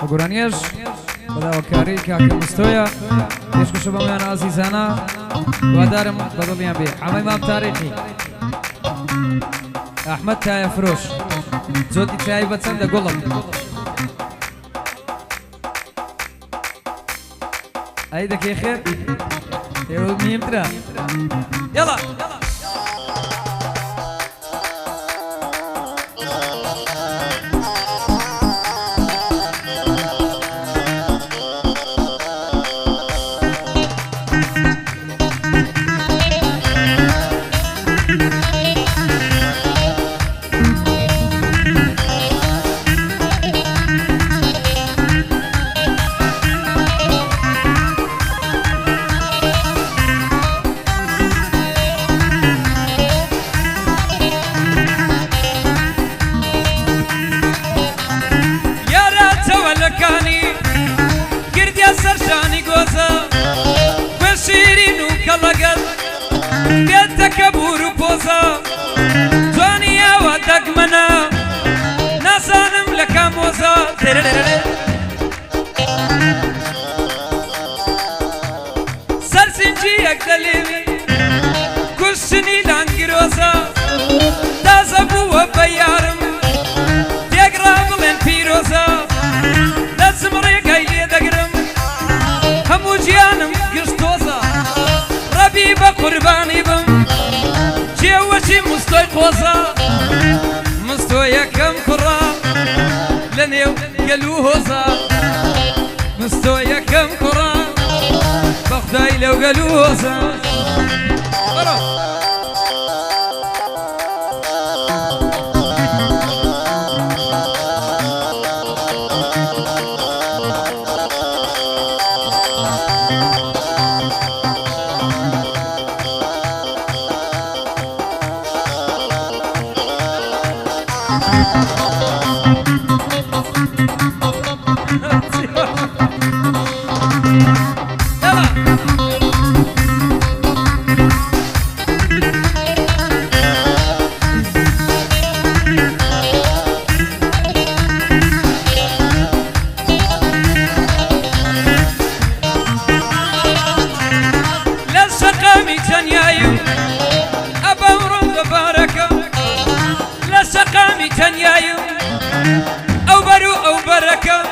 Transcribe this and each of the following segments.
وقرانيش بدا وكاري كاكي مستويا يشكو شبابنا عزيزانا ودارم بدليان بي حمام امام تاريخي احمد تايا فروش زودي تاي بتسند قلب ايدك يا خير يقول ميم ترى يلا سرشاني قوزا وشيرين وكالقل بيتك بورو بوزا جوانيا ودق منا ناسانم لكا موزا سرسنجي اكدليمي كشني لانجروزا دازبو وبيارم تيقرابلن بيروزا دازمري قايلي دقرم همو جيانم قشتوزا ربي بقرباني بم جيوشي مستوي قوزا مستوي كم كرا لنيو قلو هوزا مستوي كم كرا بخداي لو قلو هوزا أو برو أو بركة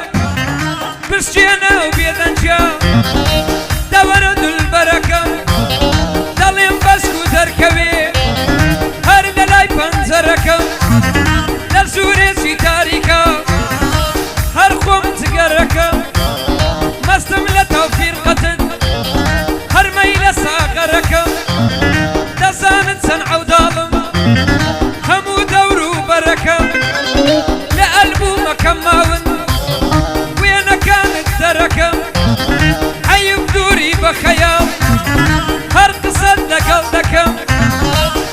بسجينا وبيدنجا دورد البركة دليم بسكو تركبي هرب لاي بنزركة لزوري سيتاريكا هرخوم تقركة مستملة توفير قتل هرميلة ساقركة دزانت سنع وظالم همو دورو بركة لقلبو مكماون وين كانت دركة حيب دوري بخيال هر قصد لقلدكم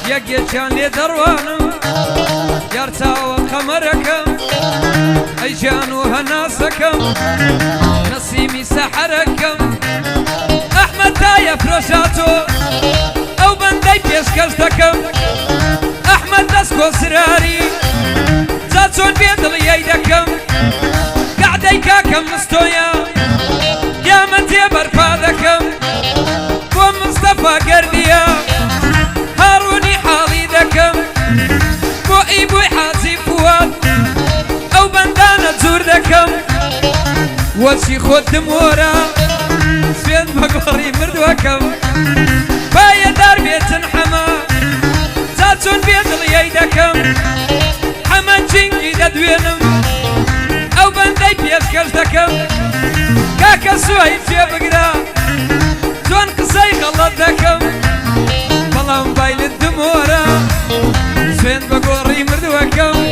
يقيا كان لي دروانم يرتاو قمركم اي جانو هناسكم نسيمي سحركم احمد تايا فروشاتو او بندي بيشكشتكم احمد دسكو سراري زاتون بيدل يدكم قعدي كاكم مستويا يا من تبر فادكم ومصطفى قرديا هاروني حالي دكم بو ايبوي حاتي فواد او بندانا تزور دكم وشي خود دمورا سوين مقوري مردوكم بايا دار بيت حما زاتون بيدل يدكم حمد جنگي ددوينم او بندي بيشكش دكم كاكا سوهي بقرا جوان قصي غلط دكم بلام بايل الدمورة سوين بقوري مردوكم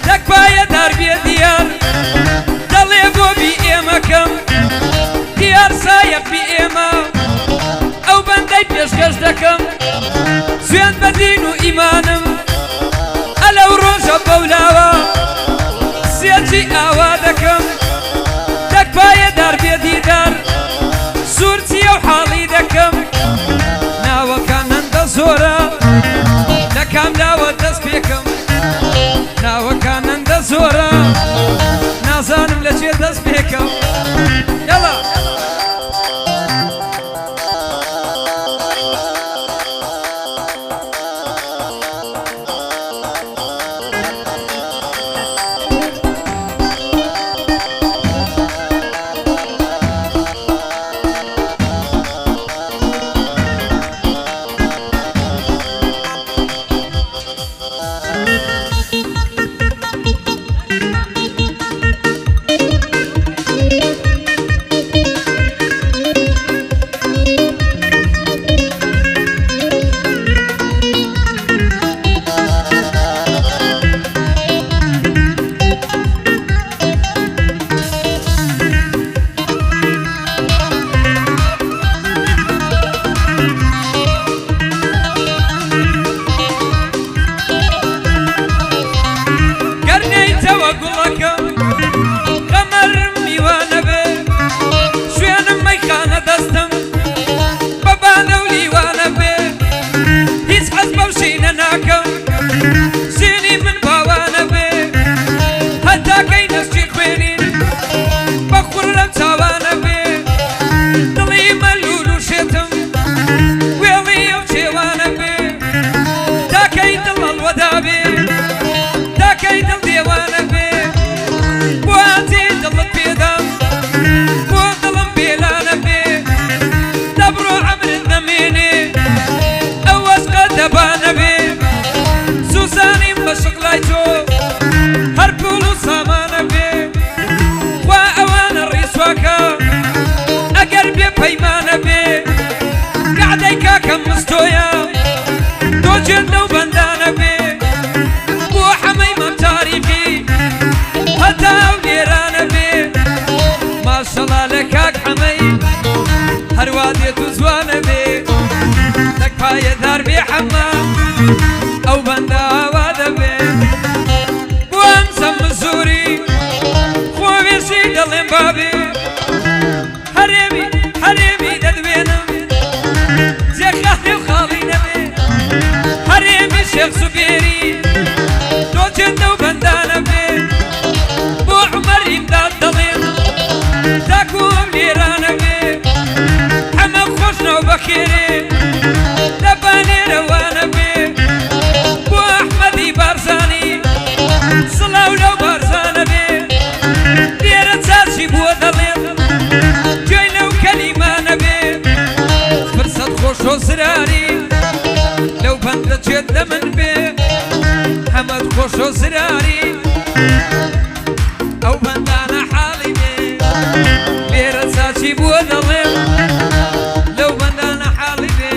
دك بايا دار بيا ديار دلي بو بي ايمكم ديار سايق بي ايما او بندي بيشكش دكم سوين بدينو ايمانم لو روجا بولاوا سيجي اوادكم دك بايا دار بيدي دار صورتي وحالي دكم ناوا كان عند زورا دكام ناوا دسبيكم ناوا كان عند زورا نازانم لشي پایدار بێ حەما ئەو بەنداوا دەبێ بۆ ئەم سەمزوری خۆوێشی دەڵێم بابێ هەرێمی دەدوێنم جێخاڵێ و خاڵی نەبێ هەرێمی شێخ سوبێری تۆ جێندە و بەندانە بێ بۆ عومەریم داد دەڵێم تاکو ئەم لێرانە بێ ئەمە خۆشنەوە بەخێرێ لە بانێرەوانە بێ بۆ ئەحمەدی بارزانی سڵاو لەو بارزانە بێ لێرە چاچی بووە دەڵێم گوێی لەو کەلیمانە بێ فرسەت خۆش و زراری لەو بەندە جێت لە من بێ حەمەد خۆش و زراری ئەو بەندانە حاڵی بێ لێرە چاچی بووە دەڵێم لەو بەندانە حاڵی بێ